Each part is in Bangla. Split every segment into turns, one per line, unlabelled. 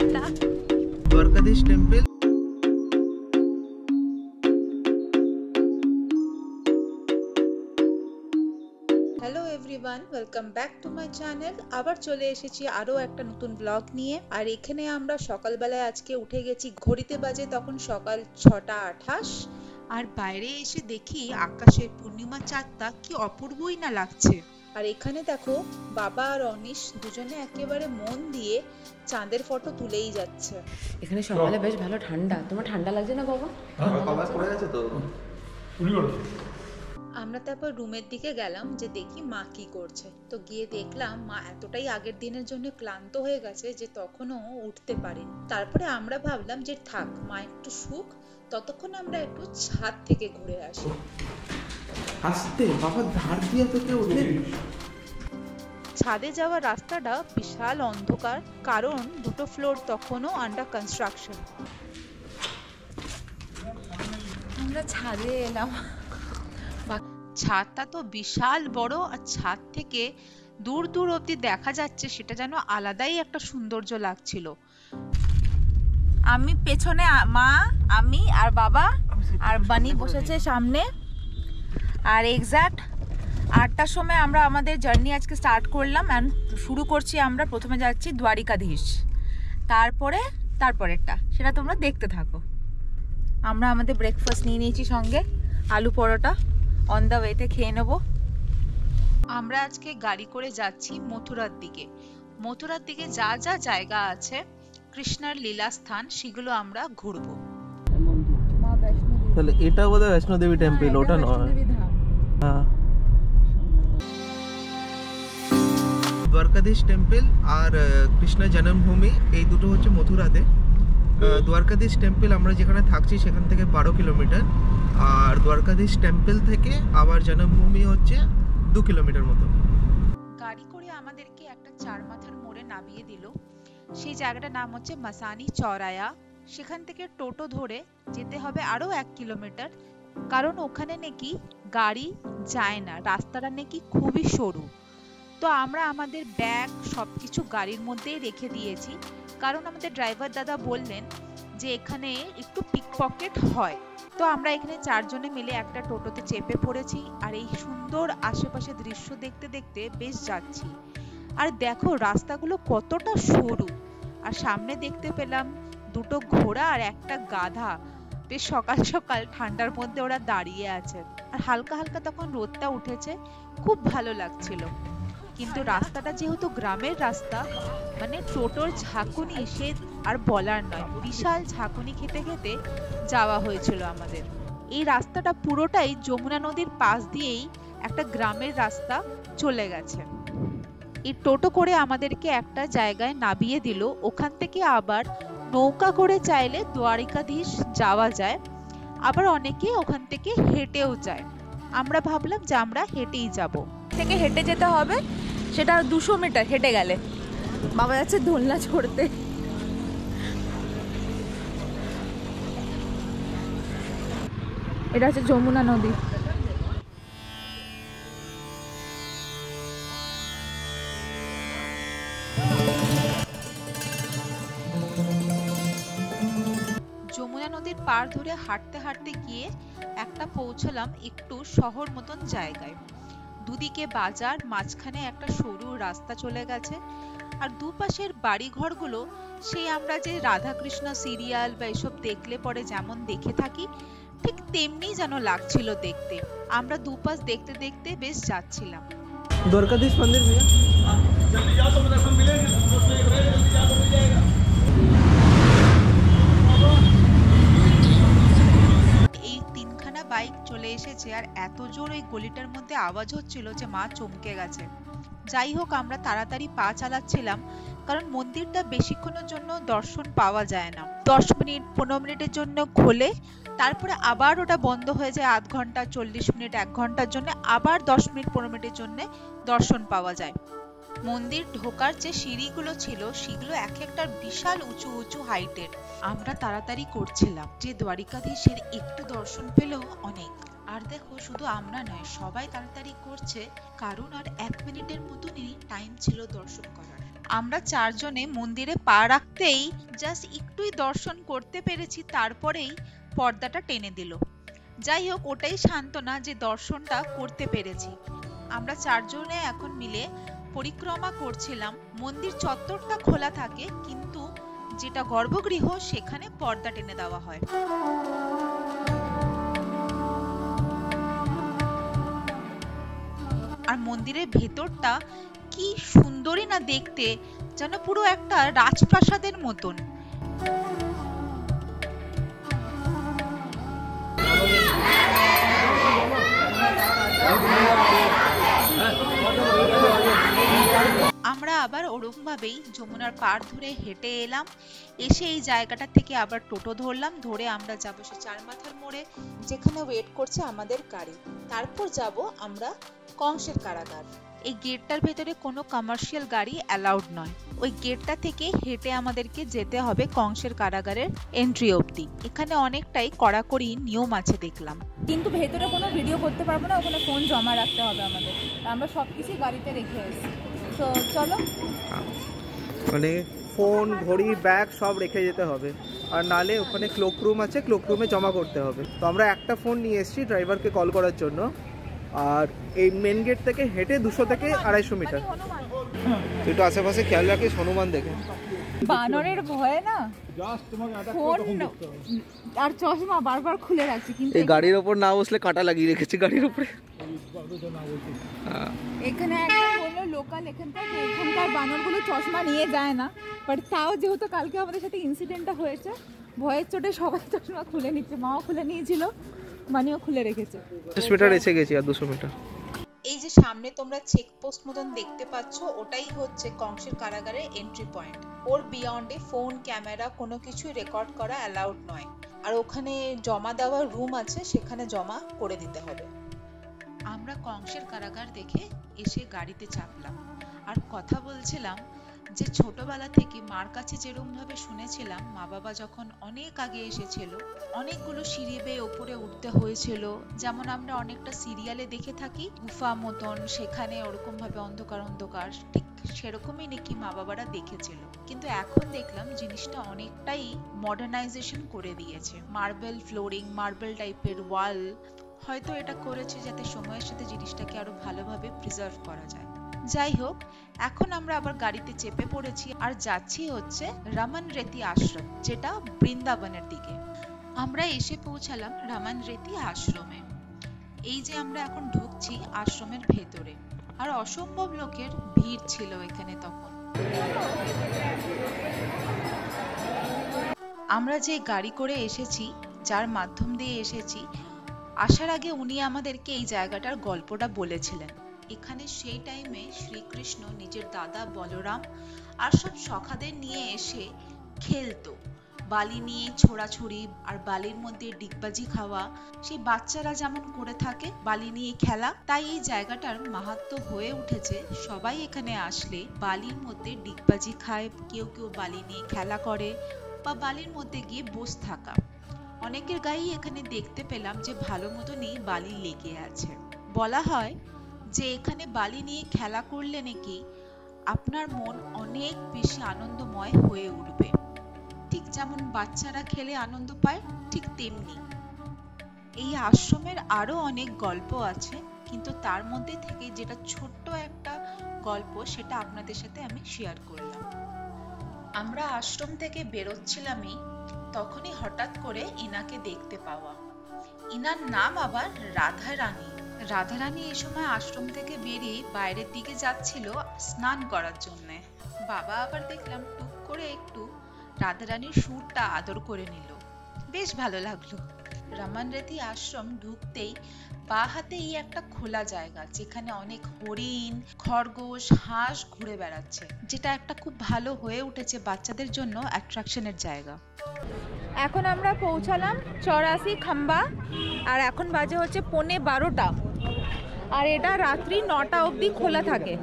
Tata.
Dwarkadhish temple.
Hello everyone, welcome back to my channel. আবার চলে এসেছি আরও একটা নতুন ব্লগ নিয়ে। আর এখানে আমরা সকালবেলায় আজকে উঠে গেছি, ঘড়িতে বাজে তখন সকাল 6:28। আর বাইরে এসে দেখি আকাশের পূর্ণিমা চাঁদটা কি অপূর্বই না লাগছে। আর এখানে দেখো বাবা আর অনিশ দুজনে একেবারে মন দিয়ে চাঁদের ফটো তুলেই যাচ্ছে।
এখানে সকালে বেশ ভালো ঠান্ডা। তোমার ঠান্ডা লাগছে না বাবা?
আমরা তারপর রুমের দিকে গেলাম যে দেখি মা কি করছে। তো গিয়ে দেখলাম মা এতটাই আগের দিনের জন্য ক্লান্ত হয়ে গেছে যে তখনও উঠতে পারেনি। তারপরে আমরা ভাবলাম যে থাক, মা একটু শুক, ততক্ষণ আমরা একটু ছাদ থেকে ঘুরে আসি।
আস্তে বাবা, ধার দিয়ে তো কেউ উঠে।
ছাদে যাওয়ার রাস্তাটা বিশাল অন্ধকার, কারণ দুটো ফ্লোর তখনও আন্ডার কনস্ট্রাকশন।
আমরা ছাদে এলাম।
ছাদটা তো বিশাল বড়, আর ছাদ থেকে দূর দূর অব্দি দেখা যাচ্ছে, সেটা যেন আলাদাই একটা সৌন্দর্য লাগছিল। আমি পেছনে, মা, আমি আর বাবা আর বানি বসেছে সামনে। আর এক্স্যাক্ট 8টার সময় আমরা আমাদের জার্নি আজকে স্টার্ট করলাম। অ্যান্ড শুরু করছি আমরা, প্রথমে যাচ্ছি দ্বারিকাধীশ, তারপরেরটা সেটা তোমরা দেখতে থাকো। আমরা আমাদের ব্রেকফাস্ট নিয়ে নিয়েছি সঙ্গে, আলু পরোটা অন দ্য ওয়েতে খেয়ে নেব। আমরা আজকে গাড়ি করে যাচ্ছি মথুরার দিকে। মথুরার দিকে যা যা জায়গা আছে কৃষ্ণার লীলা স্থান, সেগুলো আমরা ঘুরবো।
তাহলে এটা বোধহয় বৈষ্ণো দেবী টেম্পল, ওটা নয়। হ্যাঁ, দ্বারকাধীশ টেম্পল আর কৃষ্ণ জন্মভূমি, এই দুটো হচ্ছে মথুরাতে। দ্বারকাধীশ টেম্পল আমরা যেখানে থাকছি সেখান থেকে 12 কিলোমিটার, আর দ্বারকাধীশ টেম্পল থেকে আবার জন্মভূমি হচ্ছে 2 কিলোমিটার মতো। গাড়ি করে আমাদেরকে একটা 4 মাথার মোড়ে নামিয়ে দিল। সেই জায়গাটার নাম হচ্ছে মাসানি চৌরায়া। সেখান থেকে টোটো ধরে যেতে হবে আরো 1 কিলোমিটার, কারণ ওখানে নাকি গাড়ি যায় না, রাস্তাটা নাকি খুবই সরু। তো আমরা আমাদের ব্যাগ সবকিছু গাড়ির মধ্যেই রেখে দিয়েছি, কারণ আমাদের ড্রাইভার দাদা বললেন যে এখানে একটু পিকপকেট হয়। তো আমরা এখানে 4 জনে মিলে একটা টোটোতে চেপে পড়েছি, আর এই সুন্দর আশেপাশে দৃশ্য দেখতে দেখতে বেশ যাচ্ছি। আর দেখো রাস্তাগুলো কতটা সরু, আর সামনে দেখতে পেলাম দুটো ঘোড়া আর একটা গাধা। বেশ সকাল সকাল ঠান্ডার মধ্যে ওরা দাঁড়িয়ে আছে, আর হালকা হালকা তখন রোদটা উঠেছে, খুব ভালো লাগছিল। কিন্তু রাস্তাটা যেহেতু গ্রামের রাস্তা, মানে টোটোর ঝাঁকুনি সে আর বলার নয়, বিশাল ঝাঁকুনি খেতে খেতে যাওয়া হয়েছিল আমাদের। এই রাস্তাটা পুরোটাই যমুনা নদীর পাশ দিয়েই একটা গ্রামের রাস্তা চলে গেছে। এই টোটো করে আমাদেরকে একটা জায়গায় নামিয়ে দিল, ওখান থেকে আবার নৌকা করে চাইলে দ্বারিকাধীশ যাওয়া যায়, আবার অনেকে ওখান থেকে হেঁটেও যায়। আমরা ভাবলাম যে আমরা হেঁটেই যাব।
থেকে হেঁটে যেতে হবে, সেটা 200 মিটার হেঁটে গেলে। বাবা যাচ্ছে দোলনা চড়তে। এটা হচ্ছে যমুনা নদী।
যমুনা নদীর পার ধরে হাঁটতে হাঁটতে গিয়ে একটা পৌঁছলাম একটু শহর মতন জায়গায়। দুদিকে বাজার, মাঝখানে একটা সরু রাস্তা চলে গেছে, আর দুপাশের বাড়ি ঘরগুলো সেই আমরা যে রাধাকৃষ্ণ সিরিয়াল বা এসব দেখলে পরে যেমন দেখে থাকি, ঠিক তেমনি যেন লাগছিল দেখতে। আমরা দুপাশ দেখতে দেখতে বেশ যাচ্ছিলাম।
দ্বারকাধীশ মন্দির भैया
এই 3খানা বাইক চলে এসেছে, আর এত জোর ওই গলিটার মধ্যে আওয়াজ হচ্ছিল যে মা চমকে গেছে। যাই হোক, আমরা তাড়াতাড়ি পা চালাচ্ছিলাম, কারণ মন্দিরটা বেশিক্ষণের জন্য দর্শন পাওয়া যায় না। 10 মিনিট 15 মিনিটের জন্য খোলে, তারপরে আবার ওটা বন্ধ হয়ে যায় আধ ঘন্টা 40 মিনিট 1 ঘন্টার জন্য, আবার 10 মিনিট 15 মিনিটের জন্য দর্শন পাওয়া যায়। মন্দির ঢোকার যে সিঁড়িগুলো ছিল সেগুলো এক একটা বিশাল উঁচু উঁচু হাইটের। আমরা তাড়াতাড়ি করছিলাম যে দ্বারিকাধীশের একটু দর্শন পেলেও অনেক। আর দেখো শুধু আমরা নয়, সবাই তাড়াতাড়ি করছে, কারণ আর 1 মিনিটের মতনই টাইম ছিল দর্শন করার। আমরা চারজনে মন্দিরে পা রাখতেই জাস্ট একটুই দর্শন করতে পেরেছি, তারপরেই পর্দাটা টেনে দিল। যাই হোক, ওটাই সান্ত্বনা যে দর্শনটা করতে পেরেছি। আমরা চারজনে এখন মিলে পরিক্রমা করছিলাম। মন্দির চত্বরটা খোলা থাকে, কিন্তু যেটা গর্ভগৃহ সেখানে পর্দা টেনে দেওয়া হয়। আর মন্দিরের ভেতরটা কি সুন্দরই না দেখতে, যেন পুরো একটা রাজপ্রাসাদের মতন। আমরা আবার ওরকম ভাবেই যমুনার পাড় ধরে হেঁটে এলাম। এসে এই জায়গাটা থেকে আবার টোটো ধরলাম, ধরে আমরা যাবো সে চারমাথার মোড়ে, যেখানে ওয়েট করছে আমাদের গাড়ি। তারপর যাব আমরা কংসের কারাগার। এই গেটটার ভেতরে কোনো কমার্শিয়াল গাড়ি অ্যালাউড নয়। ওই গেটটা থেকে হেঁটে আমাদেরকে যেতে হবে কংসের কারাগারের এন্ট্রি অবধি। এখানে অনেকটাই কড়াকড়ি নিয়ম আছে দেখলাম।
কিন্তু ভেতরে কোনো ভিডিও করতে পারবো না, ওখানে ফোন জমা রাখতে হবে আমাদের। আমরা সব কিছুই গাড়িতে রেখে এসেছি। তো চলো,
মানে ফোন, ঘড়ি, ব্যাগ সব রেখে যেতে হবে, আর নালে ওখানে ক্লোক রুম আছে, ক্লোক রুমে জমা করতে হবে। তো আমরা একটা ফোন নিয়ে এসেছি ড্রাইভারকে কল করার জন্য। আর এই মেন গেট থেকে হেঁটে 200 থেকে 250 মিটার। তুই একটু আশেপাশে খেয়াল রাখিস হনুমান দেখে।
বানরের ভয়ে না ফোন আর চশমা বারবার খুলে রাখছি, কিন্তু
এই গাড়ির ওপর না বসলে কাঁটা লাগিয়ে রেখেছি গাড়ির উপরে।
এখানে একটা বললো লোকাল এখানকার বানরগুলো চশমা নিয়ে যায় না, বাট তাও যেহেতু কালকে আমাদের সাথে ইনসিডেন্টটা হয়েছে, ভয়ের চোটে সবাই চশমা খুলে নিচ্ছে। মাও খুলে নিয়েছিল, মানিও খুলে রেখেছে।
50 মিটার এসে গেছি, আর 200 মিটার।
এই যে সামনে তোমরা চেকপোস্ট মতন দেখতে পাচ্ছ, ওটাই হচ্ছে কংসের কারাগারের এন্ট্রি পয়েন্ট। ওর বিয়ন্ডে ফোন, ক্যামেরা কোনো কিছু রেকর্ড করা অ্যালাউড নয়। আর ওখানে জমা দেওয়ার রুম আছে, সেখানে জমা করে দিতে হবে। আমরা কংসের কারাগার দেখে এসে গাড়িতে চাপলাম আর কথা বলছিলাম যে ছোটবেলা থেকে মার কাছে যেরকম ভাবে শুনেছিলাম, মা বাবা যখন অনেক আগে এসেছিল, অনেকগুলো সিঁড়ি বেয়ে ওপরে উঠতে হয়েছিল, যেমন আমরা অনেকটা সিরিয়ালে দেখে থাকি গুফা মতন, সেখানে ওরকম ভাবে অন্ধকার অন্ধকার, ঠিক সেরকমই নাকি মা বাবারা দেখেছিল। কিন্তু এখন দেখলাম জিনিসটা অনেকটাই মডার্নাইজেশন করে দিয়েছে। মার্বেল ফ্লোরিং, মার্বেল টাইপের ওয়াল, হয়তো এটা করেছে যাতে সময়ের সাথে জিনিসটাকে আরো ভালোভাবে প্রিজার্ভ করা যায়। যাই হোক, এখন আমরা আবার গাড়িতে চেপে পড়েছি আর যাচ্ছি হচ্ছে রমন রেতি আশ্রম, যেটা বৃন্দাবনের দিকে। আমরা এসে পৌঁছালাম রমন রেতি আশ্রমে। এই যে আমরা এখন ঢুকছি আশ্রমের ভেতরে, আর অসম্ভব লোকের ভিড় ছিল এখানে তখন। আমরা যে গাড়ি করে এসেছি, যার মাধ্যম দিয়ে এসেছি, আসার আগে উনি আমাদেরকে এই জায়গাটার গল্পটা বলেছিলেন। এখানে সেই টাইমে শ্রীকৃষ্ণ নিজের দাদা বলরাম আর সব সখাদের নিয়ে এসে খেলতো। বালি নিয়ে ছোড়াছুড়ি আর বালির মধ্যে ডিগবাজি খাওয়া, সেই বাচ্চারা যেমন করে থাকে বালি নিয়ে খেলা, তাই এই জায়গাটার মাহাত্ম্য হয়ে উঠেছে। সবাই এখানে আসলে বালির মধ্যে ডিগবাজি খায়, কেউ কেউ বালি নিয়ে খেলা করে বা বালির মধ্যে গিয়ে বসে থাকা। অনেকের গায়েই এখানে দেখতে পেলাম যে ভালো মতনই বালি লেগে আছে। বলা হয় যে এখানে বালি নিয়ে খেলা করলে নাকি আপনার মন অনেক বেশি আনন্দময় হয়ে উঠবে। ঠিক যেমন বাচ্চারা খেলে আনন্দ পায়, ঠিক তেমনি এই আশ্রমের আরো অনেক গল্প আছে, কিন্তু তার মধ্যে থেকে যেটা ছোট্ট একটা গল্প, সেটা আপনাদের সাথে আমি শেয়ার করলাম। আমরা আশ্রম থেকে বেরোচ্ছিলামই, তখনই হঠাৎ করে ইনাকে দেখতে পাওয়া। ইনার নাম আবার রাধারানী। রাধারানী এই সময় আশ্রম থেকে বেরিয়ে বাইরের দিকে যাচ্ছিল স্নান করার জন্য। বাবা আবার দেখলাম টুক করে একটু রাধারানীর সুরটা আদর করে নিল, বেশ ভালো লাগলো। রমন রেতি আশ্রম ঢুকতেই বাঁ হাতেই একটা খোলা জায়গা, যেখানে অনেক হরিণ, খরগোশ, হাঁস ঘুরে বেড়াচ্ছে, যেটা একটা খুব ভালো হয়ে উঠেছে বাচ্চাদের জন্য অ্যাট্রাকশনের জায়গা।
এখন আমরা পৌঁছালাম 84 খাম্বা, আর এখন বাজে হচ্ছে 11:15, আর এটা রাত্রি 9টা অবধি খোলা থাকে।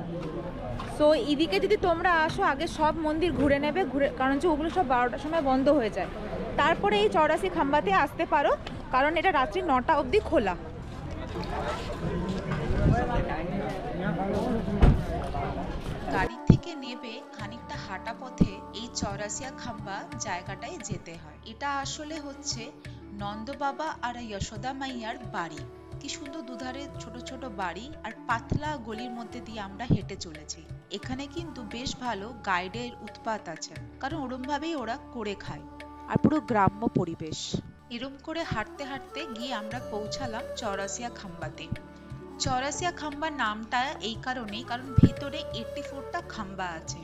সো এদিকে যদি তোমরা আসো, আগে সব মন্দির ঘুরে নেবে, কারণ যে ওগুলো সব 12টার সময় বন্ধ হয়ে যায়। তারপরে এই 84 খাম্বাতে আসতে পারো, কারণ এটা রাত্রি 9টা অবধি খোলা।
গাড়ি থেকে নেবে খানিক হাঁটা পথে এই চৌরাসিয়া খাম্বা জায়গাটায় যেতে হয়। এটা আসলে হচ্ছে নন্দ বাবা আর যশোদা মাইয়ার বাড়ি। কি সুন্দর দুধারে ছোট ছোট বাড়ি আর পাতলা গলির মধ্যে দিয়ে আমরা হেঁটে চলেছি। এখানে কিন্তু বেশ ভালো গাইডের উৎপাত আছে, কারণ ওরম ভাবেই ওরা করে খায় আর পুরো গ্রাম্য পরিবেশ। এরম করে হাঁটতে হাঁটতে গিয়ে আমরা পৌঁছালাম চৌরাসিয়া খাম্বাতে। চৌরাসিয়া খাম্বা নামটা এই কারণেই, কারণ ভেতরে 84টা খাম্বা আছে।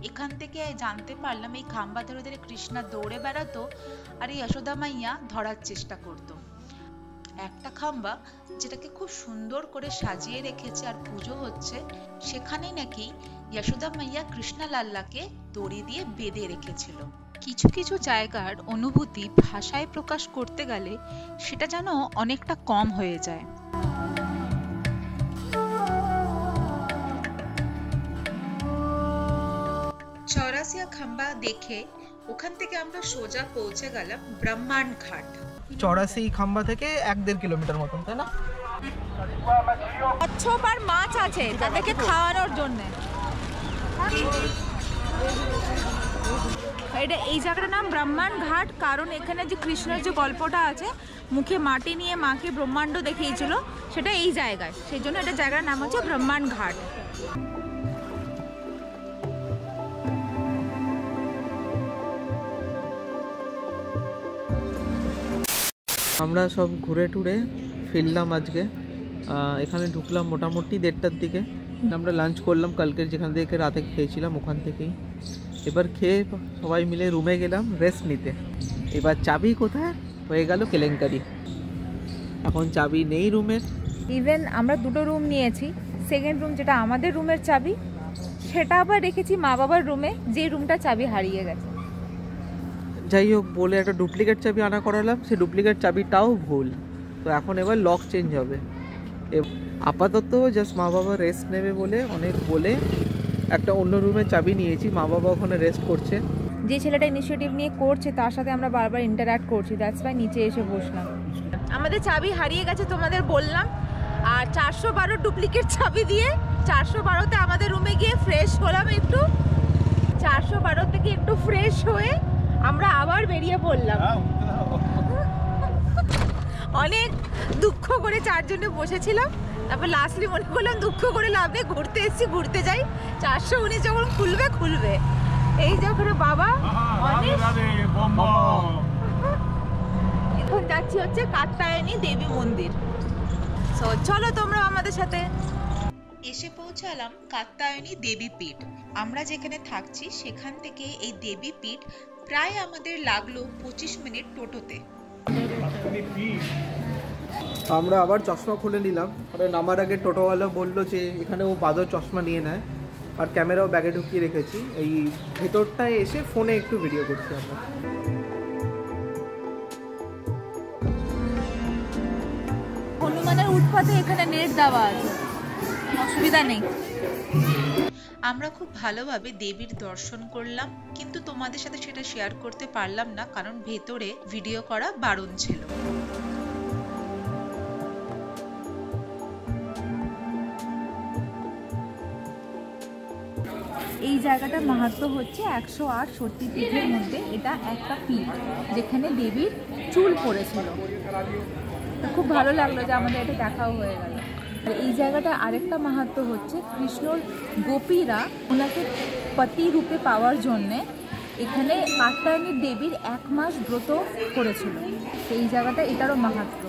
এখান থেকে জানতে পারলাম এই খাম্বা ধরে ধরে কৃষ্ণা দৌড়ে বেড়াতো আর এই যশোদা মাইয়া ধরার চেষ্টা করতো। একটা খাম্বা যেটাকে খুব সুন্দর করে সাজিয়ে রেখেছে আর পুজো হচ্ছে, সেখানেই নাকি যশোদা মাইয়া কৃষ্ণা লাল্লাকে দড়ি দিয়ে বেঁধে রেখেছিল। কিছু কিছু জায়গার অনুভূতি ভাষায় প্রকাশ করতে গেলে সেটা যেন অনেকটা কম হয়ে যায়। চৌরাসিয়া খাম্বা দেখে ওখান থেকে আমরা সোজা পৌঁছে গেলাম ব্রহ্মাণ্ড ঘাট।
84 খাম্বা থেকে 1-1.5 কিলোমিটার মতন, তাই না?
কচ্ছপ আর মাছ আছে তাদেরকে খাওয়ানোর জন্য। এটা এই জায়গাটার নাম ব্রহ্মাণ্ড ঘাট, কারণ এখানে যে কৃষ্ণের যে গল্পটা আছে, মুখে মাটি নিয়ে মাকে ব্রহ্মাণ্ড দেখিয়েছিল, সেটা এই জায়গায়, সেই জন্য এটা জায়গার নাম হচ্ছে ব্রহ্মাণ্ড ঘাট।
আমরা সব ঘুরে টুরে ফিরলাম আজকে। এখানে ঢুকলাম মোটামুটি 1:30টার দিকে। আমরা লাঞ্চ করলাম কালকের যেখান থেকে রাতে খেয়েছিলাম ওখান থেকেই। এবার খেয়ে সবাই মিলে রুমে গেলাম রেস্ট নিতে। এবার চাবি কোথায়, হয়ে গেল কেলেঙ্কারি। এখন চাবি নেই রুমের।
ইভেন আমরা দুটো রুম নিয়েছি, সেকেন্ড রুম যেটা আমাদের রুমের চাবি সেটা আবার রেখেছি মা বাবার রুমে, যে রুমটা চাবি হারিয়ে গেছে।
যাই হোক, বলে একটা ডুপ্লিকেট চাবি আনা করালাম, সেই ডুপ্লিকেট চাবিটাও ভুল। তো এখন এবার লক চেঞ্জ হবে। আপাতত জাস্ট মা বাবা রেস্ট নেবে বলে বলে একটা অন্য রুমের চাবি নিয়েছি। মা বাবা ওখানে রেস্ট করছে।
যে ছেলেটা ইনিশিয়েটিভ নিয়ে করছে তার সাথে আমরা বারবার ইন্টারঅ্যাক্ট করছি, দ্যাটস ওয়াই নিচে এসে বসলাম। আমাদের চাবি হারিয়ে গেছে তোমাদের বললাম, আর 412 ডুপ্লিকেট চাবি দিয়ে 412তে আমাদের রুমে গিয়ে ফ্রেশ হলাম একটু। 412 থেকে একটু ফ্রেশ হয়ে আমরা আবার বেরিয়ে পড়লাম। অনেক দুঃখ করে চারজনে বসেছিলাম, তারপর লাস্টলি মনে করলাম দুঃখ করে লাভ নেই, ঘুরতে এসেছি ঘুরতে যাই। 419 যখন খুলবে এই যে ওখানে বাবা এখন যাচ্ছি হচ্ছে কাত্যায়নী দেবী মন্দির। সো চলো তোমরা আমাদের সাথে।
এসে পৌঁছালাম কাত্যায়নী দেবীপীঠ। আমরা যেখানে থাকছি সেখান থেকে এই দেবীপীঠ প্রায় আমাদের লাগলো 25 মিনিট টোটোতে।
আমরা আবার চশমা খুলে নিলাম, নামার আগে টোটোওয়ালা বললো যে এখানে ও বাদর চশমা নিয়ে নেয়, আর ক্যামেরাও ব্যাগে ঢুকিয়ে রেখেছি। এই ভেতরটায় এসে ফোনে একটু ভিডিও করছি আমরা।
হনুমানের উৎপাতে এখানে নেট দেওয়া আছে, অসুবিধা নেই।
আমরা খুব ভালোভাবে দেবীর দর্শন করলাম, কিন্তু তোমাদের সাথে সেটা শেয়ার করতে পারলাম না, কারণ ভেতরে ভিডিও করা বারণ ছিল।
এই জায়গাটার মাহাত্ম্য হচ্ছে 108 সতীপীঠের মধ্যে এটা একটা পীঠ, যেখানে দেবীর চুল পড়েছিল। খুব ভালো লাগলো যে আমাদের এটা দেখাও হয়ে গেল। আর এই জায়গাটা আরেকটা মাহাত্ম্য হচ্ছে কৃষ্ণর গোপীরা ওনাকে পতি রূপে পাওয়ার জন্যে এখানে কাত্যায়নী দেবীর 1 মাস ব্রত করেছিল। এই জায়গাটা এটারও মাহাত্ম্য।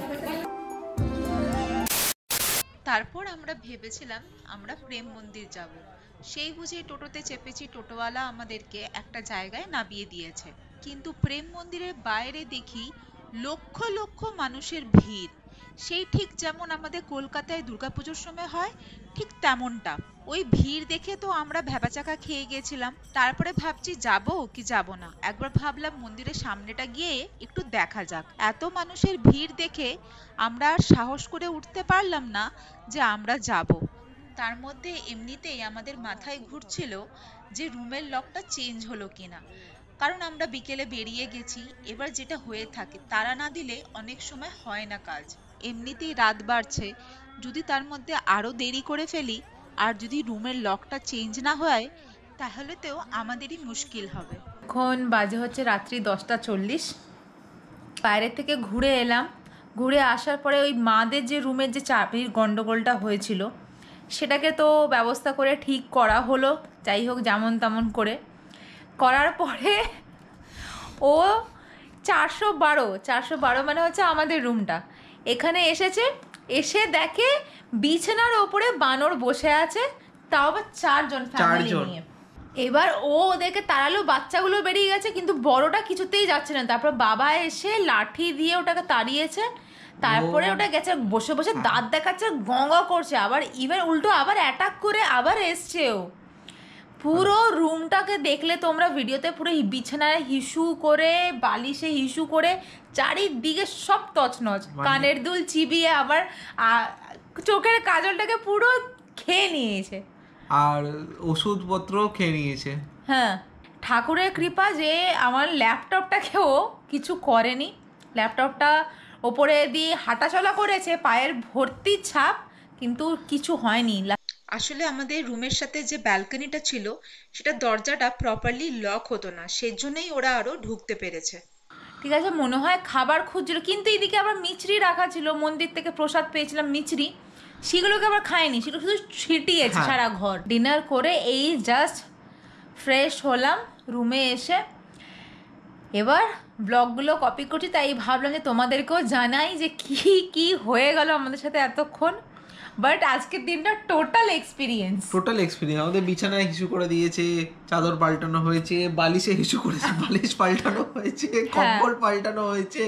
তারপর আমরা ভেবেছিলাম আমরা প্রেম মন্দির যাব, সেই বুঝে টোটোতে চেপেছি। টোটোওয়ালা আমাদেরকে একটা জায়গায় নামিয়ে দিয়েছে, কিন্তু প্রেম মন্দিরের বাইরে দেখি লক্ষ লক্ষ মানুষের ভিড়। সেই ঠিক যেমন আমাদের কলকাতায় দুর্গাপুজোর সময় হয়, ঠিক তেমনটা। ওই ভিড় দেখে তো আমরা ভ্যাবাচাকা খেয়ে গেছিলাম। তারপরে ভাবছি যাব কি যাব না। একবার ভাবলাম মন্দিরের সামনেটা গিয়ে একটু দেখা যাক। এত মানুষের ভিড় দেখে আমরা আর সাহস করে উঠতে পারলাম না যে আমরা যাব। তার মধ্যে এমনিতেই আমাদের মাথায় ঘুরছিল যে রুমের লকটা চেঞ্জ হলো কিনা, কারণ আমরা বিকেলে বেরিয়ে গেছি। এবার যেটা হয়ে থাকে, তারা না দিলে অনেক সময় হয় না কাজ। এমনিতেই রাত বাড়ছে, যদি তার মধ্যে আরো দেরি করে ফেলি আর যদি রুমের লকটা চেঞ্জ না হয়, তাহলে তো আমাদেরই মুশকিল হবে।
এখন বাজে হচ্ছে রাত্রি 10:40। বাইরের থেকে ঘুরে এলাম, ঘুরে আসার পরে ওই মাদের যে রুমের যে চাবির গন্ডগোলটা হয়েছিল সেটাকে তো ব্যবস্থা করে ঠিক করা হলো, যাই হোক যেমন তেমন করে করার পরে ও 412 মানে হচ্ছে আমাদের রুমটা, এখানে এসেছে, এসে দেখে বিছানার ওপরে বানর বসে আছে, তাও আবার 4 জন ফ্যামিলি নিয়ে। এবার ও ওদেরকে তাড়ালো, বাচ্চাগুলো বেরিয়ে গেছে কিন্তু বড়টা কিছুতেই যাচ্ছে না। তারপর বাবা এসে লাঠি দিয়ে ওটাকে তাড়িয়েছে, তারপরে ওটা গেছে বসে বসে দাঁত দেখাচ্ছে, গঙ্গা করছে, আবার ইভেন উল্টো আবার অ্যাটাক করে আবার এসছেও। পুরো রুমটাকে দেখলে তোমরা ভিডিওতে পুরো বিছানায় হিসু করে, বালিশে হিসু করে, চারিদিকে সব তছনছ, কানের দুল চিবিয়ে আবার চোখের কাজলটাকে পুরো খেয়ে নিয়েছে
আর ওষুধপত্র খেয়ে নিয়েছে।
হ্যাঁ, ঠাকুরের কৃপা যে আমার ল্যাপটপটাকেও কিছু করেনি। ল্যাপটপটা ওপরে দিয়ে হাঁটাচলা করেছে, পায়ের ভর্তি ছাপ, কিন্তু কিছু হয়নি।
আসলে আমাদের রুমের সাথে যে ব্যালকনিটা ছিল সেটা দরজাটা প্রপারলি লক হতো না, সেজন্যই ওরা আরো ঢুকতে পেরেছে।
ঠিক আছে, মনে হয় খাবার খুঁজছিল, কিন্তু এদিকে আবার মিচড়ি রাখা ছিল, মন্দির থেকে প্রসাদ পেয়েছিলাম মিচড়ি, সেগুলোকে আবার খায়নি, সেগুলো শুধু ছিটিয়েছে সারা ঘর। ডিনার করে এই জাস্ট ফ্রেশ হলাম রুমে এসে, এবার ব্লগগুলো কপি করছি, তাই ভাবলাম যে তোমাদেরকেও জানাই যে কি কি হয়ে গেল আমাদের সাথে এতক্ষণ। বাট আজকের দিনটা টোটাল এক্সপিরিয়েন্স।
আমাদের বিছানায় হিসু করে দিয়েছে, চাদর পাল্টানো হয়েছে, বালিশে হিসু করেছে, বালিশ পাল্টানো হয়েছে, কম্বল পাল্টানো হয়েছে।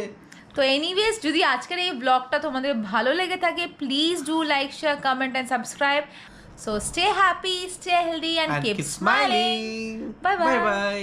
তো এনিওয়েজ, যদি আজকের এই ব্লগটা তোমাদের ভালো লেগে থাকে, please do like, share, comment and subscribe. So stay happy, stay healthy and keep smiling. Bye bye.